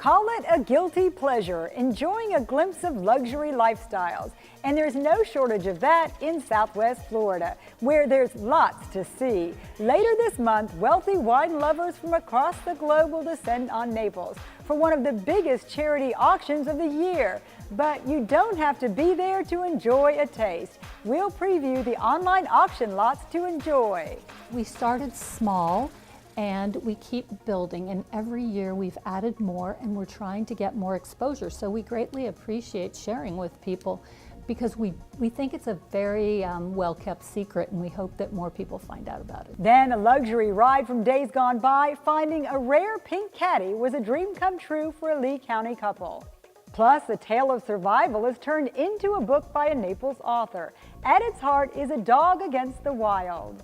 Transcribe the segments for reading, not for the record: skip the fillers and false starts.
Call it a guilty pleasure, enjoying a glimpse of luxury lifestyles. And there's no shortage of that in Southwest Florida, where there's lots to see. Later this month, wealthy wine lovers from across the globe will descend on Naples for one of the biggest charity auctions of the year. But you don't have to be there to enjoy a taste. We'll preview the online auction lots to enjoy. We started small and we keep building, and every year we've added more and we're trying to get more exposure. So we greatly appreciate sharing with people because we think it's a very well-kept secret, and we hope that more people find out about it. Then a luxury ride from days gone by. Finding a rare pink caddy was a dream come true for a Lee County couple. Plus, a tale of survival is turned into a book by a Naples author. At its heart is a dog against the wild.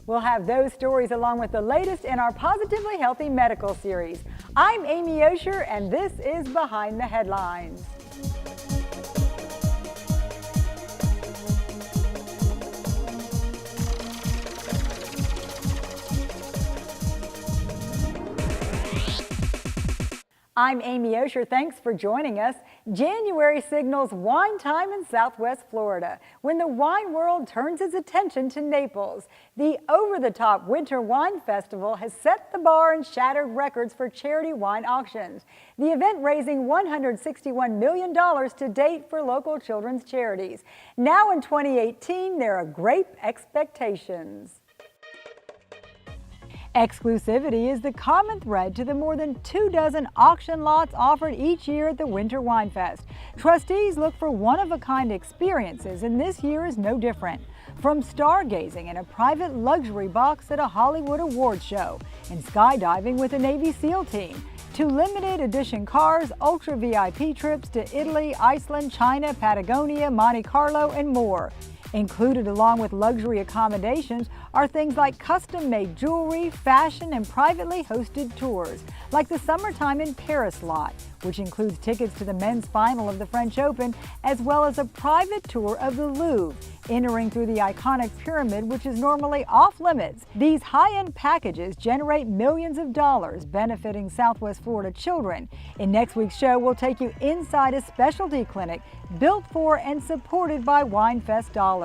We'll have those stories along with the latest in our Positively Healthy Medical series. I'm Amy Osher, and this is Behind the Headlines. I'm Amy Osher. Thanks for joining us. January signals wine time in Southwest Florida when the wine world turns its attention to Naples. The over-the-top Winter Wine Festival has set the bar and shattered records for charity wine auctions. The event raising $161 million to date for local children's charities. Now in 2018, there are great expectations. Exclusivity is the common thread to the more than 24 auction lots offered each year at the Winter Wine Fest. Trustees look for one-of-a-kind experiences, and this year is no different. From stargazing in a private luxury box at a Hollywood awards show and skydiving with a Navy SEAL team, to limited edition cars, ultra VIP trips to Italy, Iceland, China, Patagonia, Monte Carlo, and more. Included along with luxury accommodations are things like custom-made jewelry, fashion, and privately hosted tours, like the Summertime in Paris lot, which includes tickets to the men's final of the French Open, as well as a private tour of the Louvre, entering through the iconic pyramid, which is normally off-limits. These high-end packages generate millions of dollars, benefiting Southwest Florida children. In next week's show, we'll take you inside a specialty clinic built for and supported by WineFest dollars.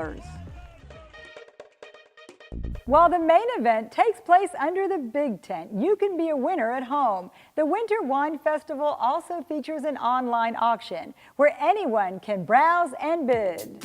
While the main event takes place under the big tent, you can be a winner at home. The Winter Wine Festival also features an online auction where anyone can browse and bid.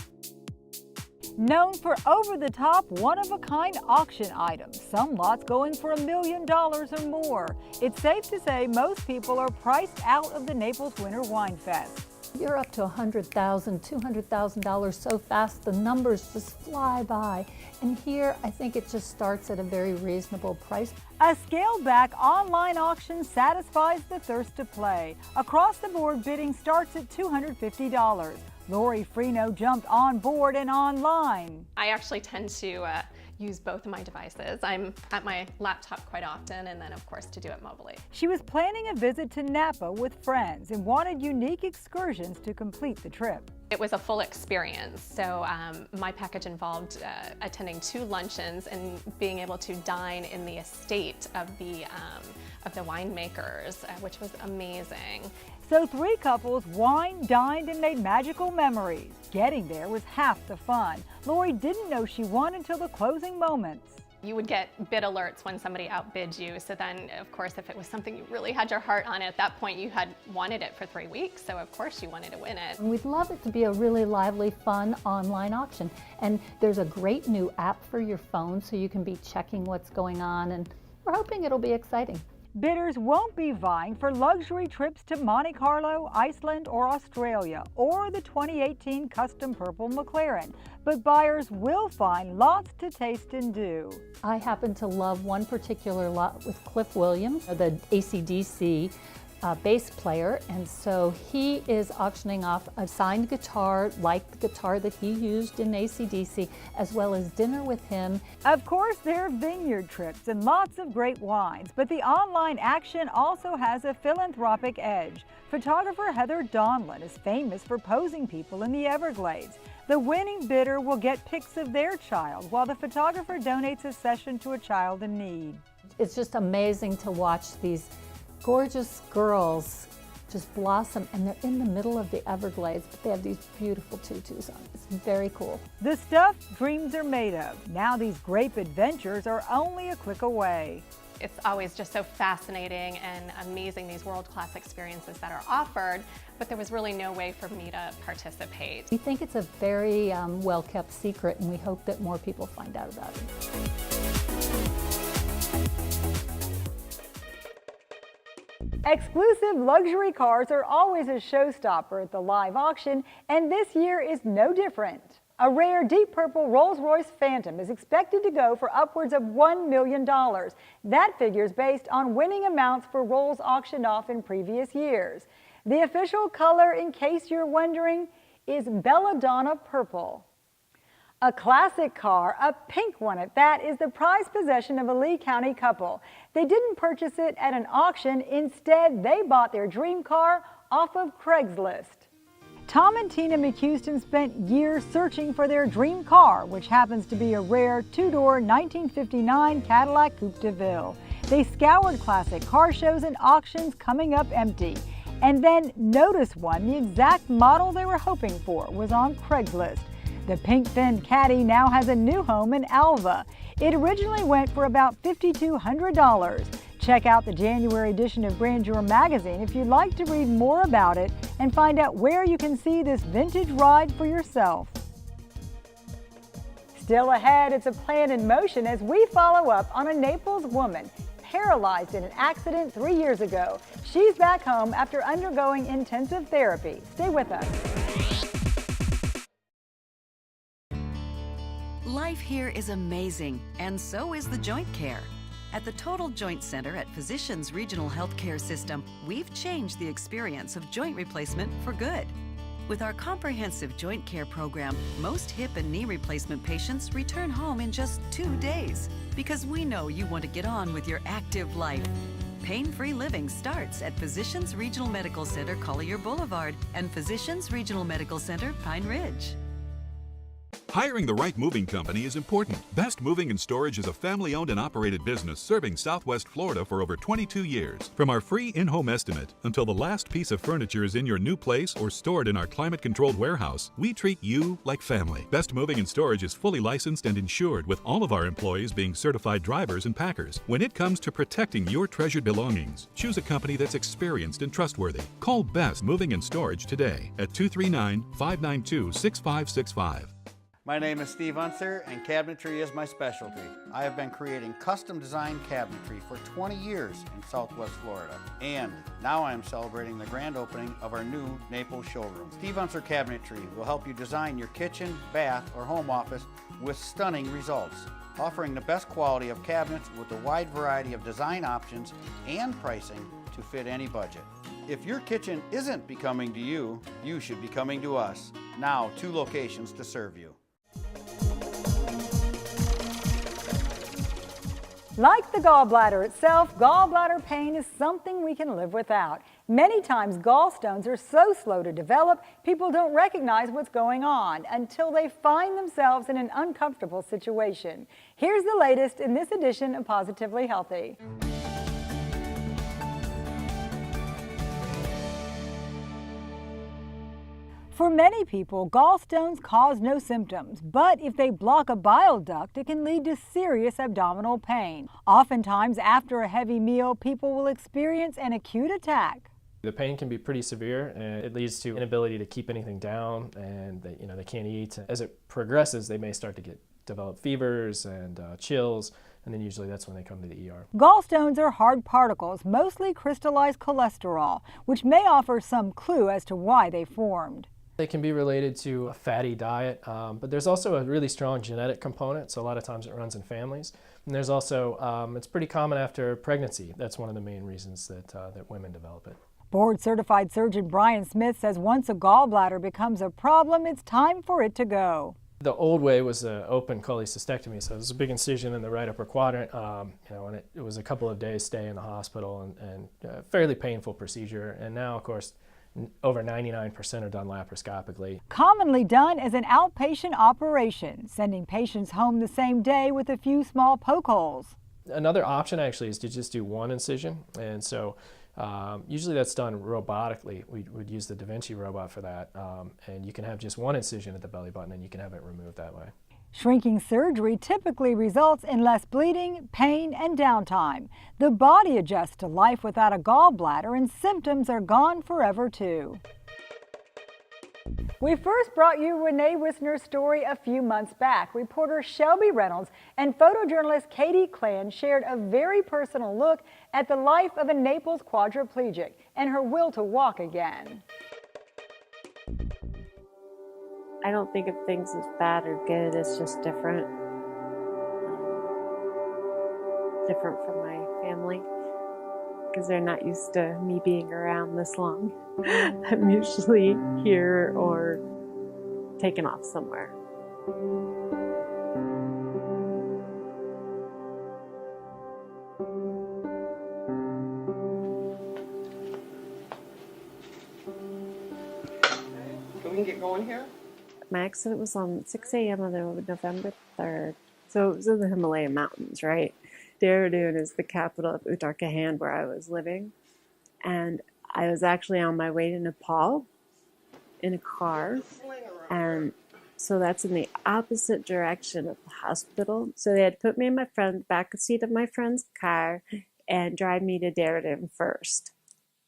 Known for over-the-top, one-of-a-kind auction items, some lots going for $1 million or more. It's safe to say most people are priced out of the Naples Winter Wine Fest. You're up to $100,000, $200,000 so fast, the numbers just fly by. And here, I think it just starts at a very reasonable price. A scaled-back online auction satisfies the thirst to play. Across the board, bidding starts at $250. Lori Freno jumped on board and online. I actually tend to use both of my devices. I'm at my laptop quite often, and then of course to do it mobilely. She was planning a visit to Napa with friends and wanted unique excursions to complete the trip. It was a full experience. So my package involved attending 2 luncheons and being able to dine in the estate of the winemakers, which was amazing. So 3 couples wined, dined, and made magical memories. Getting there was half the fun. Lori didn't know she won until the closing moments. You would get bid alerts when somebody outbid you. So then, of course, if it was something you really had your heart on, at that point you had wanted it for 3 weeks. So of course you wanted to win it. We'd love it to be a really lively, fun online auction. And there's a great new app for your phone so you can be checking what's going on, and we're hoping it'll be exciting. Bidders won't be vying for luxury trips to Monte Carlo, Iceland, or Australia, or the 2018 custom purple McLaren, but buyers will find lots to taste and do. I happen to love one particular lot with Cliff Williams, the AC/DC bass player, and so he is auctioning off a signed guitar like the guitar that he used in AC/DC, as well as dinner with him. Of course, there are vineyard trips and lots of great wines, but the online action also has a philanthropic edge. Photographer Heather Donlin is famous for posing people in the Everglades. The winning bidder will get pics of their child, while the photographer donates a session to a child in need. It's just amazing to watch these gorgeous girls just blossom, and they're in the middle of the Everglades, but they have these beautiful tutus on. It's very cool. The stuff dreams are made of. Now these grape adventures are only a click away. It's always just so fascinating and amazing, these world-class experiences that are offered, but there was really no way for me to participate. We think it's a very well-kept secret, and we hope that more people find out about it. Exclusive luxury cars are always a showstopper at the live auction, and this year is no different. A rare deep purple Rolls-Royce Phantom is expected to go for upwards of $1 million. That figure is based on winning amounts for Rolls auctioned off in previous years. The official color, in case you're wondering, is Belladonna Purple. A classic car, a pink one at that, is the prized possession of a Lee County couple. They didn't purchase it at an auction. Instead, they bought their dream car off of Craigslist. Tom and Tina McHouston spent years searching for their dream car, which happens to be a rare two-door 1959 Cadillac Coupe de Ville. They scoured classic car shows and auctions, coming up empty. And then notice one, the exact model they were hoping for, was on Craigslist. The pink-finned Caddy now has a new home in Alva. It originally went for about $5,200. Check out the January edition of Grandeur magazine if you'd like to read more about it and find out where you can see this vintage ride for yourself. Still ahead, it's a plan in motion as we follow up on a Naples woman paralyzed in an accident 3 years ago. She's back home after undergoing intensive therapy. Stay with us. Life here is amazing, and so is the joint care. At the Total Joint Center at Physicians Regional Healthcare System, we've changed the experience of joint replacement for good. With our comprehensive joint care program, most hip and knee replacement patients return home in just 2 days, because we know you want to get on with your active life. Pain-free living starts at Physicians Regional Medical Center, Collier Boulevard, and Physicians Regional Medical Center, Pine Ridge. Hiring the right moving company is important. Best Moving and Storage is a family-owned and operated business serving Southwest Florida for over 22 years. From our free in-home estimate until the last piece of furniture is in your new place or stored in our climate-controlled warehouse, we treat you like family. Best Moving and Storage is fully licensed and insured, with all of our employees being certified drivers and packers. When it comes to protecting your treasured belongings, choose a company that's experienced and trustworthy. Call Best Moving and Storage today at 239-592-6565. My name is Steve Unser, and cabinetry is my specialty. I have been creating custom-designed cabinetry for 20 years in Southwest Florida, and now I am celebrating the grand opening of our new Naples showroom. Steve Unser Cabinetry will help you design your kitchen, bath, or home office with stunning results, offering the best quality of cabinets with a wide variety of design options and pricing to fit any budget. If your kitchen isn't becoming to you, you should be coming to us. Now, 2 locations to serve you. Like the gallbladder itself, gallbladder pain is something we can live without. Many times gallstones are so slow to develop, people don't recognize what's going on until they find themselves in an uncomfortable situation. Here's the latest in this edition of Positively Healthy. For many people, gallstones cause no symptoms, but if they block a bile duct, it can lead to serious abdominal pain. Oftentimes, after a heavy meal, people will experience an acute attack. The pain can be pretty severe, and it leads to inability to keep anything down, and they can't eat. As it progresses, they may start to develop fevers and chills, and then usually that's when they come to the ER. Gallstones are hard particles, mostly crystallized cholesterol, which may offer some clue as to why they formed. They can be related to a fatty diet, but there's also a really strong genetic component, so a lot of times it runs in families. And there's also, it's pretty common after pregnancy. That's one of the main reasons that women develop it. Board-certified surgeon Brian Smith says once a gallbladder becomes a problem, it's time for it to go. The old way was an open cholecystectomy, so it was a big incision in the right upper quadrant, and it was a couple of days stay in the hospital and a fairly painful procedure. And now, of course, over 99% are done laparoscopically. Commonly done as an outpatient operation, sending patients home the same day with a few small poke holes. Another option actually is to just do one incision, and so Usually that's done robotically. We would use the Da Vinci robot for that, and you can have just one incision at the belly button and you can have it removed that way. Shrinking surgery typically results in less bleeding, pain, and downtime. The body adjusts to life without a gallbladder and symptoms are gone forever too. We first brought you Renee Wisner's story a few months back. Reporter Shelby Reynolds and photojournalist Katie Klan shared a very personal look at the life of a Naples quadriplegic and her will to walk again. I don't think of things as bad or good, it's just different. Different from my family, because they're not used to me being around this long. I'm usually here or taken off somewhere. Can we get going here? My accident was on 6 a.m. on November 3rd. So it was in the Himalayan mountains, right? Dehradun is the capital of Uttarakhand where I was living. And I was actually on my way to Nepal in a car. And so that's in the opposite direction of the hospital. So they had put me in my back seat of my friend's car and drive me to Dehradun first.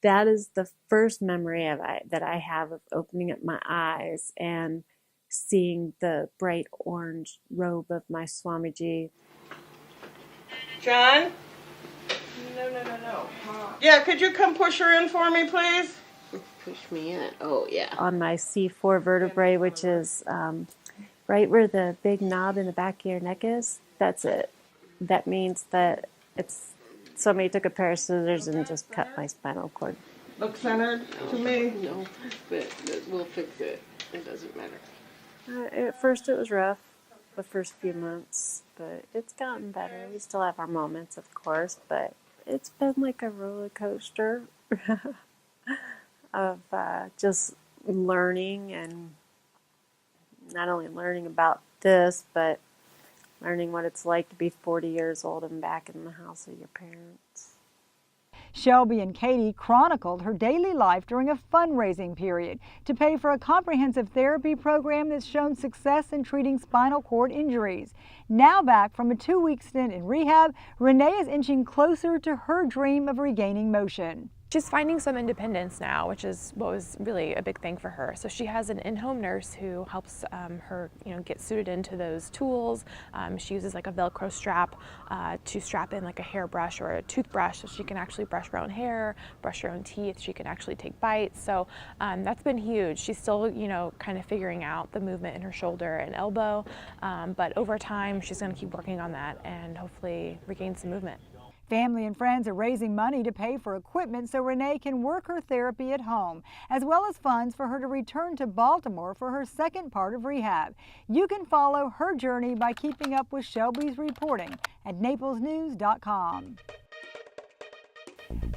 That is the first memory that I have of opening up my eyes and seeing the bright orange robe of my Swamiji. John? No. Yeah, could you come push her in for me, please? Push me in. Oh, yeah. On my C4 vertebrae, which is right where the big knob in the back of your neck is, that's it. That means that somebody took a pair of scissors and just cut my spinal cord. Look centered to me. No, but we'll fix it. It doesn't matter. At first it was rough, the first few months, but it's gotten better. We still have our moments, of course, but it's been like a roller coaster of just learning, and not only learning about this, but learning what it's like to be 40 years old and back in the house of your parents. Shelby and Katie chronicled her daily life during a fundraising period to pay for a comprehensive therapy program that's shown success in treating spinal cord injuries. Now back from a 2-week stint in rehab, Renee is inching closer to her dream of regaining motion. She's finding some independence now, which is what was really a big thing for her. So she has an in-home nurse who helps her, get suited into those tools. She uses like a Velcro strap to strap in like a hairbrush or a toothbrush, so she can actually brush her own hair, brush her own teeth. She can actually take bites. So that's been huge. She's still, kind of figuring out the movement in her shoulder and elbow, but over time she's going to keep working on that and hopefully regain some movement. Family and friends are raising money to pay for equipment so Renee can work her therapy at home, as well as funds for her to return to Baltimore for her second part of rehab. You can follow her journey by keeping up with Shelby's reporting at naplesnews.com.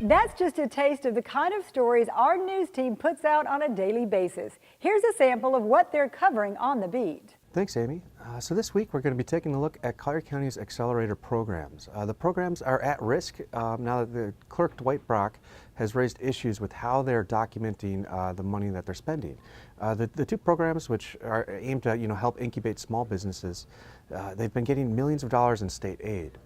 That's just a taste of the kind of stories our news team puts out on a daily basis. Here's a sample of what they're covering on the beat. Thanks, Amy. So this week we're going to be taking a look at Collier County's accelerator programs. The programs are at risk now that the clerk, Dwight Brock, has raised issues with how they're documenting the money that they're spending. The two programs, which are aimed to help incubate small businesses, they've been getting millions of dollars in state aid.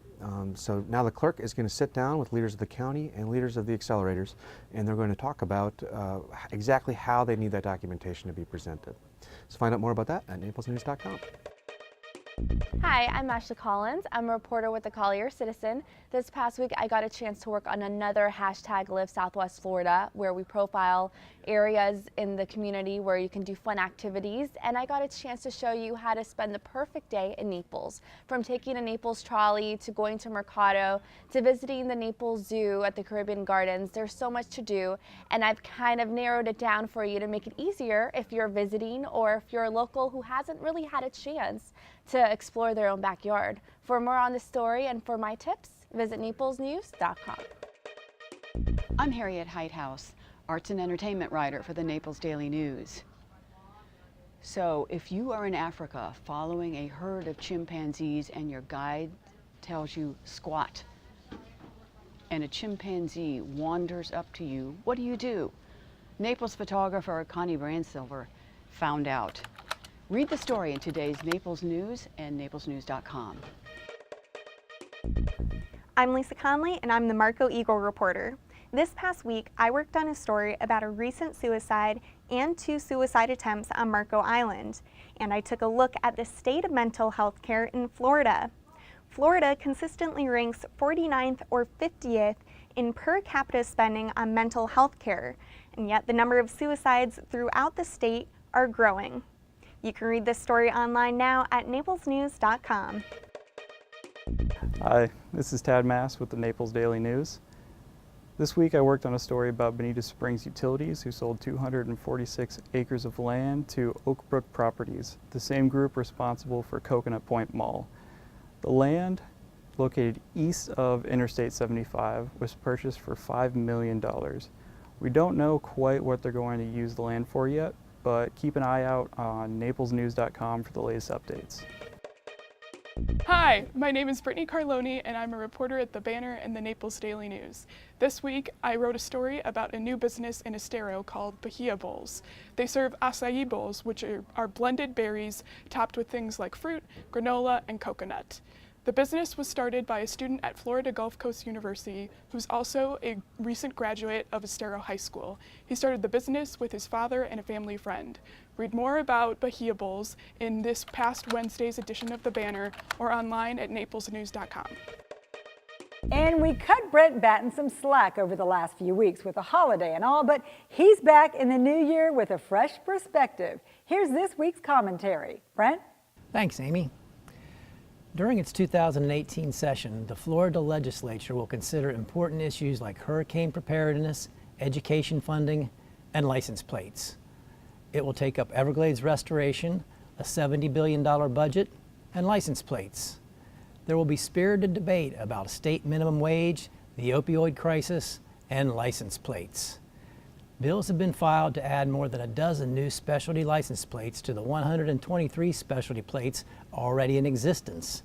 So now the clerk is going to sit down with leaders of the county and leaders of the accelerators, and they're going to talk about exactly how they need that documentation to be presented. So find out more about that at naplesnews.com. Hi, I'm Ashley Collins. I'm a reporter with the Collier Citizen. This past week I got a chance to work on another hashtag Live Southwest Florida, where we profile areas in the community where you can do fun activities, and I got a chance to show you how to spend the perfect day in Naples. From taking a Naples trolley to going to Mercado to visiting the Naples Zoo at the Caribbean Gardens, there's so much to do, and I've kind of narrowed it down for you to make it easier if you're visiting or if you're a local who hasn't really had a chance to explore their own backyard. For more on this story and for my tips, visit naplesnews.com. I'm Harriet Heighthouse, arts and entertainment writer for the Naples Daily News. So if you are in Africa following a herd of chimpanzees and your guide tells you squat and a chimpanzee wanders up to you, what do? Naples photographer Connie Branssilver found out. Read the story in today's Naples News and naplesnews.com. I'm Lisa Conley, and I'm the Marco Eagle reporter. This past week, I worked on a story about a recent suicide and 2 suicide attempts on Marco Island, and I took a look at the state of mental health care in Florida. Florida consistently ranks 49th or 50th in per capita spending on mental health care, and yet the number of suicides throughout the state are growing. You can read this story online now at naplesnews.com. Hi, this is Tad Mass with the Naples Daily News. This week I worked on a story about Bonita Springs Utilities, who sold 246 acres of land to Oakbrook Properties, the same group responsible for Coconut Point Mall. The land, located east of Interstate 75, was purchased for $5 million. We don't know quite what they're going to use the land for yet, but keep an eye out on naplesnews.com for the latest updates. Hi, my name is Brittany Carloni, and I'm a reporter at The Banner and the Naples Daily News. This week, I wrote a story about a new business in Estero called Bahia Bowls. They serve acai bowls, which are blended berries topped with things like fruit, granola, and coconut. The business was started by a student at Florida Gulf Coast University, who's also a recent graduate of Estero High School. He started the business with his father and a family friend. Read more about Bahia Bowls in this past Wednesday's edition of The Banner or online at naplesnews.com. And we cut Brent Batten some slack over the last few weeks with a holiday and all, but he's back in the new year with a fresh perspective. Here's this week's commentary. Brent? Thanks, Amy. During its 2018 session, the Florida legislature will consider important issues like hurricane preparedness, education funding, and license plates. It will take up Everglades restoration, a $70 billion budget, and license plates. There will be spirited debate about a state minimum wage, the opioid crisis, and license plates. Bills have been filed to add more than a dozen new specialty license plates to the 123 specialty plates already in existence.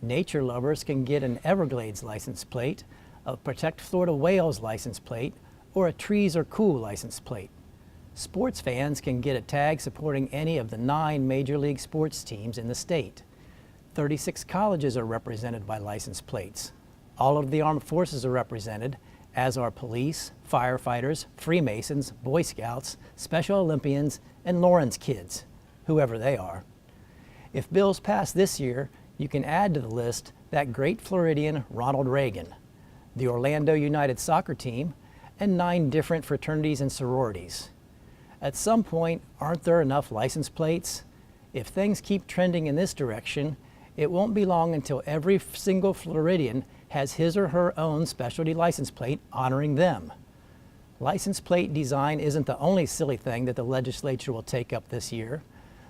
Nature lovers can get an Everglades license plate, a Protect Florida Whales license plate, or a Trees Are Cool license plate. Sports fans can get a tag supporting any of the 9 major league sports teams in the state. 36 colleges are represented by license plates. All of the armed forces are represented, as are police, firefighters, Freemasons, Boy Scouts, Special Olympians, and Lawrence kids, whoever they are. If bills pass this year, you can add to the list that great Floridian Ronald Reagan, the Orlando United soccer team, and 9 different fraternities and sororities. At some point, aren't there enough license plates? If things keep trending in this direction, it won't be long until every single Floridian has his or her own specialty license plate honoring them. License plate design isn't the only silly thing that the legislature will take up this year.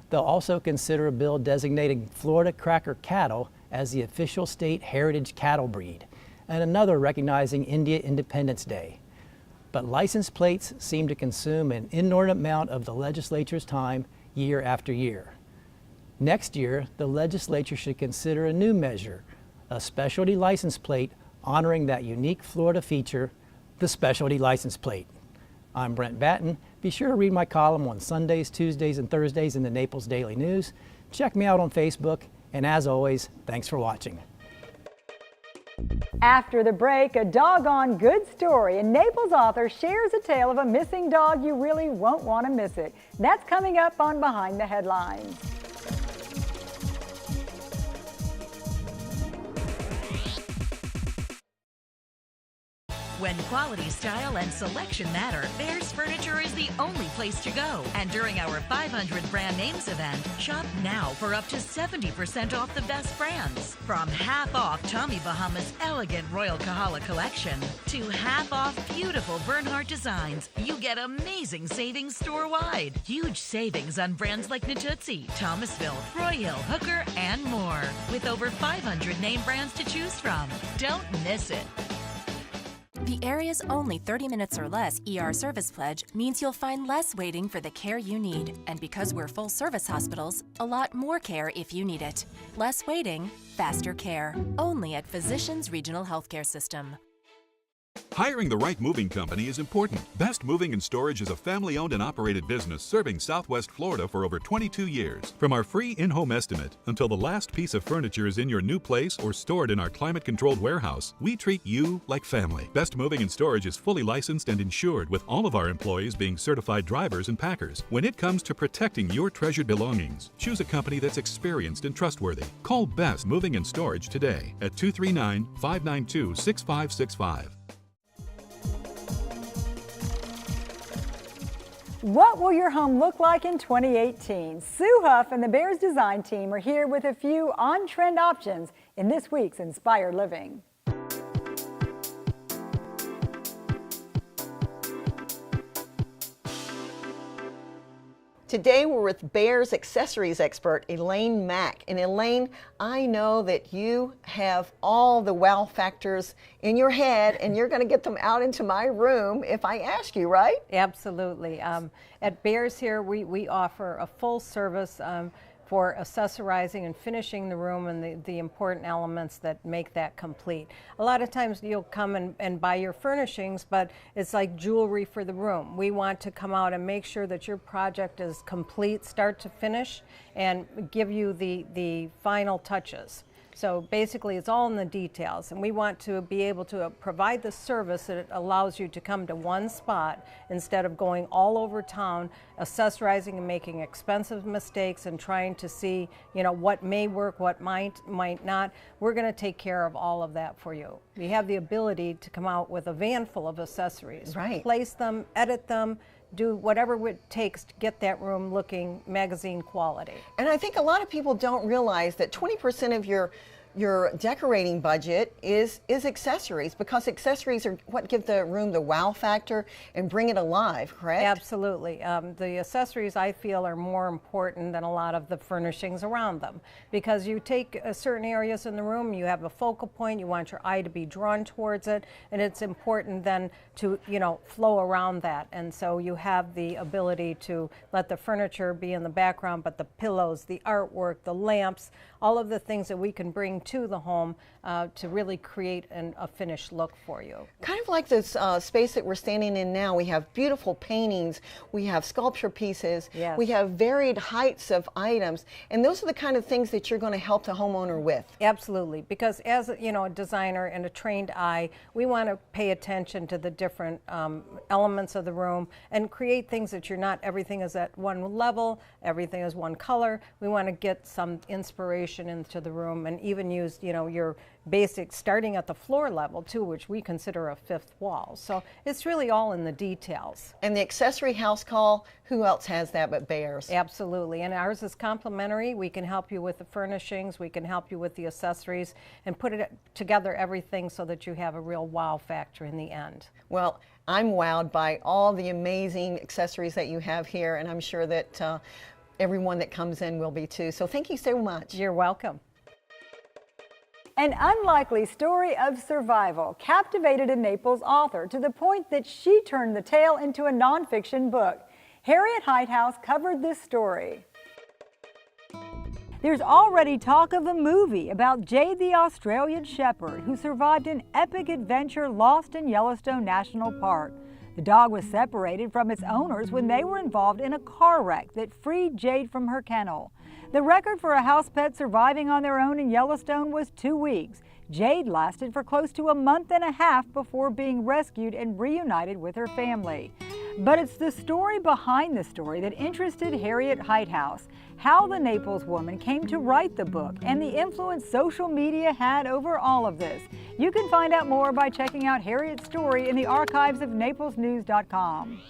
They'll also consider a bill designating Florida Cracker cattle as the official state heritage cattle breed, and another recognizing India Independence Day. But license plates seem to consume an inordinate amount of the legislature's time year after year. Next year, the legislature should consider a new measure, a specialty license plate honoring that unique Florida feature, the specialty license plate. I'm Brent Batten. Be sure to read my column on Sundays, Tuesdays, and Thursdays in the Naples Daily News. Check me out on Facebook, and as always, thanks for watching. After the break, a doggone good story. A Naples author shares a tale of a missing dog. You really won't want to miss it. That's coming up on Behind the Headlines. When quality, style, and selection matter, Behr's Furniture is the only place to go. And during our 500 brand names event, shop now for up to 70% off the best brands. From half off Tommy Bahama's elegant Royal Kahala collection to half off beautiful Bernhardt designs, you get amazing savings store-wide. Huge savings on brands like Natuzzi, Thomasville, Royal, Hooker, and more. With over 500 name brands to choose from. Don't miss it. The area's only 30 minutes or less ER service pledge means you'll find less waiting for the care you need. And because we're full service hospitals, a lot more care if you need it. Less waiting, faster care. Only at Physicians Regional Healthcare System. Hiring the right moving company is important. Best Moving and Storage is a family-owned and operated business serving Southwest Florida for over 22 years. From our free in-home estimate until the last piece of furniture is in your new place or stored in our climate-controlled warehouse, we treat you like family. Best Moving and Storage is fully licensed and insured, with all of our employees being certified drivers and packers. When it comes to protecting your treasured belongings, choose a company that's experienced and trustworthy. Call Best Moving and Storage today at 239-592-6565. What will your home look like in 2018? Sue Huff and the Bears design team are here with a few on-trend options in this week's Inspired Living. Today we're with Bears accessories expert Elaine Mack. And Elaine, I know that you have all the wow factors in your head and you're going to get them out into my room if I ask you, right? Absolutely. At Bears here we offer a full service for accessorizing and finishing the room and the important elements that make that complete. A lot of times you'll come and buy your furnishings, but it's like jewelry for the room. We want to come out and make sure that your project is complete, start to finish, and give you the final touches. So basically it's all in the details, and we want to be able to provide the service that allows you to come to one spot instead of going all over town, accessorizing and making expensive mistakes and trying to see, you know, what may work, what might not. We're going to take care of all of that for you. We have the ability to come out with a van full of accessories, right. Place them, edit them, do whatever it takes to get that room looking magazine quality. And I think a lot of people don't realize that 20% of your decorating budget is accessories, because accessories are what give the room the wow factor and bring it alive, correct? Absolutely. The accessories, I feel, are more important than a lot of the furnishings around them, because you take certain areas in the room, you have a focal point, you want your eye to be drawn towards it, and it's important then to, you know, flow around that. And so you have the ability to let the furniture be in the background, but the pillows, the artwork, the lamps, all of the things that we can bring to the home to really create a finished look for you. Kind of like this space that we're standing in now. We have beautiful paintings, we have sculpture pieces, yes. We have varied heights of items, and those are the kind of things that you're going to help the homeowner with. Absolutely, because as a designer and a trained eye, we want to pay attention to the different elements of the room and create things that you're not, everything is at one level, everything is one color. We want to get some inspiration into the room and even use, your basic, starting at the floor level too, which we consider a fifth wall. So it's really all in the details. And the accessory house call, who else has that but Bears? Absolutely, and ours is complimentary. We can help you with the furnishings, we can help you with the accessories, and put it together everything so that you have a real wow factor in the end. Well, I'm wowed by all the amazing accessories that you have here, and I'm sure that everyone that comes in will be too. So thank you so much. You're welcome. An unlikely story of survival captivated a Naples author to the point that she turned the tale into a nonfiction book. Harriet Whitehouse covered this story. There's already talk of a movie about Jade the Australian Shepherd, who survived an epic adventure lost in Yellowstone National Park. The dog was separated from its owners when they were involved in a car wreck that freed Jade from her kennel. The record for a house pet surviving on their own in Yellowstone was 2 weeks. Jade lasted for close to a month and a half before being rescued and reunited with her family. But it's the story behind the story that interested Harriet Whitehouse, how the Naples woman came to write the book, and the influence social media had over all of this. You can find out more by checking out Harriet's story in the archives of naplesnews.com.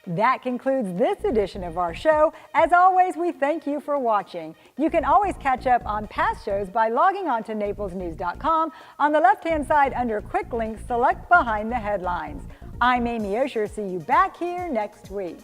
That concludes this edition of our show. As always, we thank you for watching. You can always catch up on past shows by logging on to naplesnews.com. On the left-hand side under Quick Links, select Behind the Headlines. I'm Amy Osher. See you back here next week.